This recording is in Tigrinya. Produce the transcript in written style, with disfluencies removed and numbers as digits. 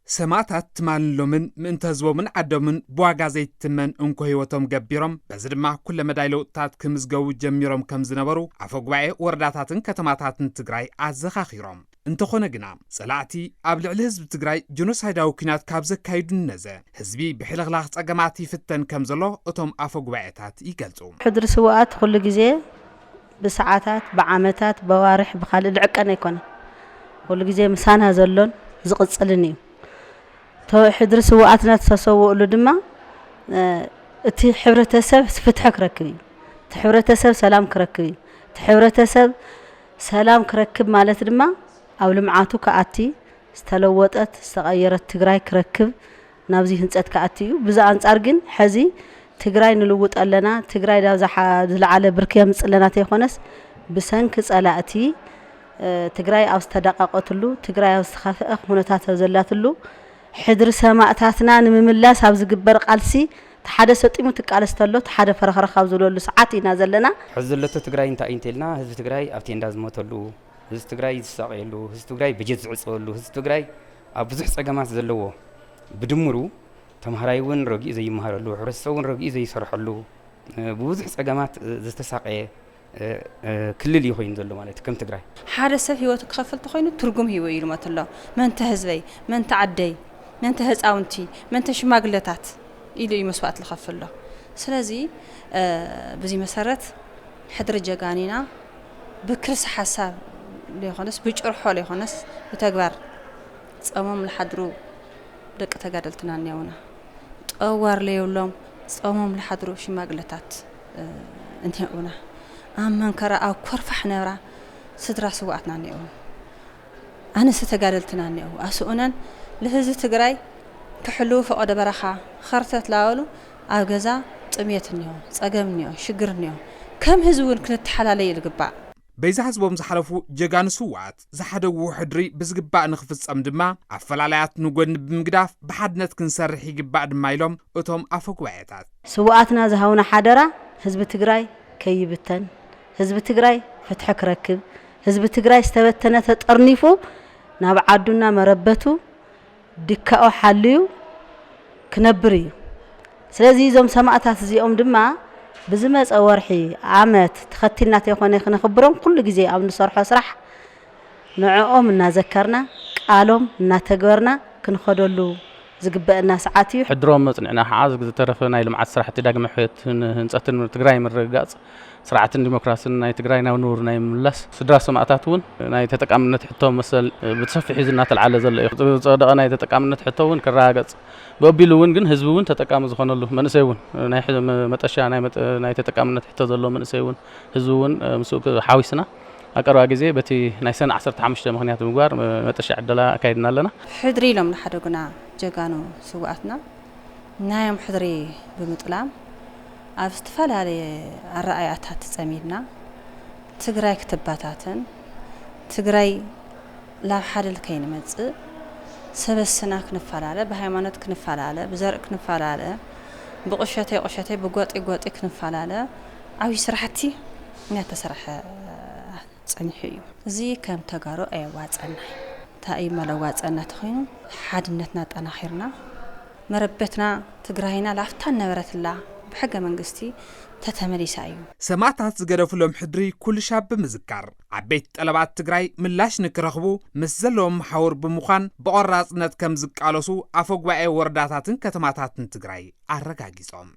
سماعتات تماللومن من تزومن عدومن بواغازي تمن انكو هيوتهم جبيرم بزدما كل مدايلو تات كمزغو جميرم كمزنبرو عفوغواي ورداتاتن كتماتاتن تግራይ አዘኻኺሮም እንተኾነ ግና ጸላዕቲ ኣብ ልዕሊ ህዝቢ ትግራይ ጆኖሳይዳዊ ኩናት ካብ ዘካይዱ ነዘ ህዝቢ ብሕልኽላኽ ጸገማት ይፍተን ከም ዘሎ እቶም አፈጉባኤታት ይገልጹ ሕድር ስዋኣት ኩሉ ግዜ ብሰዓታት ብዓመታት በዋርሕ ብኻልእ ልዕቀን ኣይኮነ ኩሉ ግዜ ምሳና ዘሎን ዝቕጽልን እዩ ሕድር ስዋኣትና ተሰውኡሉ ድማ እቲ ሕብረተሰብ ፍትሕ ክረክብ እዩ እቲ ሕብረተሰብ ሰላም ክረክብ እዩ እቲ ሕብረተሰብ ሰላም ክረክብ ማለት ድማ ኣብ ልምዓቱ ከኣቲ ዝተለወጠት ዝተቐየረት ትግራይ ክረክብ ናብዚ ህንጸት ከኣቲ እዩ ብዛ አንጻር ግን ሕዚ ትግራይ ንልውጥ ኣለና ትግራይ ዳብ ዝለዓለ ብርኪ የምጽለና ተይኾነስ ብሰንኪ ጸላእቲ ትግራይ ኣብ ዝተዳቀቀትሉ ትግራይ ኣብ ዝተኸፍአ ኩነታት ዘላትሉ ሕድር ሰማዕታትና ንምምላስ ኣብ ዝግበር ቃልሲ ተሓደ ሰጢሙ ትቃለስተሎ ተሓደ ፈረኸረ ካብ ዝለሉ ሰዓት ኢና ዘለና ሕዝለቶ ትግራይ እንታይ እንተልና ህዝቢ ትግራይ ኣብቲ እንዳ ዝሞተሉ ህዝቢ ትግራይ ዝሳቀየሉ ህዝቢ ትግራይ በጀት ዝዕጽወሉ ህዝቢ ትግራይ ኣብ ብዙሕ ጸገማት ዘለዎ ብድምሩ ተማሃራይውን ረጊእ ዘይመሃረሉ ሕብረተሰቡን ረጊእ ዘይሰርሐሉ ብዙሕ ጸገማት ዝተሳቀየ ክልል ይኾይን ዘሎ ማለት ከም ትግራይ ሓደ ሰብ ህይወቱ ክኸፍል ተኾይኑ ትርጉም ህይወ ኢሉ ማተሎ መንተ ህዝበይ መንተ ዓደይ መንተ ህፃውንቲ መንተ ሽማግለታት ኢሉ መስዋዕት ልኸፍል ሎ ስለዚ በዚ መሰረት ሕድር ጀጋኒና ብክርስ ሓሳብ ለይኾነስ ብጭርሖ ለይኾነስ ብተግባር ጸሞም ለሓድሩ ደቂ ተጋደልትና ነውና ጠዋር ለይብሎም ጸሞም ለሓድሩ ሽማግለታት እንተውና አመንከራ ኣብ ኮርፋሕ ነብራ ስድራ ስዋዕትና ነው ኣነስ ተጋደልትና ነው ኣስኡነን ለህዝቢ ትግራይ ክሕሉ ፈቀደ በረኻ خرتت ላወሉ ኣብ ገዛ ጥሜት ነው ጸገም ነው ሽግር ነው ከም ህዝቡን ክንተሓላለይ ይልግባ በይዛ ህዝቦም ዝሓለፉ ጀጋን ስዋዓት ዝሓደው ሕድሪ ብዝግባእ ንኽፍጸም ድማ ኣፈላላያት ንጎን ብምግዳፍ ብሓድነት ክንሰርሕ ይግባእ ድማ ኢሎም እቶም አፈጉባኤታት ስዋዓትና ዝሃውና ሓደራ ህዝቢ ትግራይ ከይብተን ህዝቢ ትግራይ ፍትሕ ክረክብ ህዝቢ ትግራይ ዝተበተነ ተጠርኒፉ ናብ ዓዱና መረበቱ ድካኦ ሓልዩ ክነብር እዩ ስለዚ ዞም ሰማዕታት እዚኦም ድማ ብዝመፀ ወርሒ ዓመት ተኸቲልናት ይኾነ ክነኽብሮም ኩሉ ግዜ ኣብ ንሰርሖ ስራሕ ንዕኦም እናዘከርና ቃሎም እናተግበርና ክንኸደሉ ዝግበአና ሰዓት እዩ ሕድሮም መጽንዕና ሓዝ ዝተረፈ ናይ ልምዓት ስራሕቲ ዳግመ ሕየትን ህንጸትን ትግራይ ምርግጋጽ ስርዓትን ዲሞክራሲን ናይ ትግራይ ናብ ኑር ናይ ምምላስ ስድራ ሰማዕታት ውን ናይ ተጠቃምነት ሕቶ መሰል ብተሰፊሕ ዝና ተልዓለ ዘሎ እዩ ጸደቀ ናይ ተጠቃምነት ሕቶ ውን ክራገጽ በቢሉ ውን ግን ህዝቡ ውን ተጠቃሚ ዝኾነሉ መንእሰይ ውን ናይ መጠሻ ናይ ተጠቃምነት ሕቶ ዘሎ መንእሰይ ውን ህዝቡ ውን ምስኡ ሓዊስና አቀርባ ጊዜ በቲ ናይ ሰነ 15 ምክንያት ምግባር መጠሻ ዕደላ አካይድና ኣለና ሕድሪ ኢሎም ንሓደጉና ጀጋኑ ስዋዕትና ናዮም ሕድሪ ብምጥላም ኣብ ዝተፈላለዩ ኣረኣያታት ጸሚድና ትግራይ ክትባታትን ትግራይ ላብ ሓደል ከይንመጽእ ሰበስና ክንፈላለ ብሃይማኖት ክንፈላለ ብዘርእ ክንፈላለ ብቆሸተይ ብጓጢ ክንፈላለ ዓብይ ስራሕቲ እናተሰርሐ ጸኒሕ እዩ እዚ ከም ተጋሩ ኣይዋጸና እንታይ መለዋጸና ተኾይኑ ሓድነትና ጠናኺርና መረበትና ትግራይና ላፍታ ነበረትላ بحق منغستي تتمليس أيو سماعتات زغدفلهم حدري كل شاب بمذكر عبيت طلبات تግራይ ምላሽ ንክረኽቡ መስዘሎም ሓወር ብምዃን በቆራጽነት ከም ዝቃለሱ አፈጉባኤ ወረዳታትን ከተማታትን ትግራይ አረጋጊጾም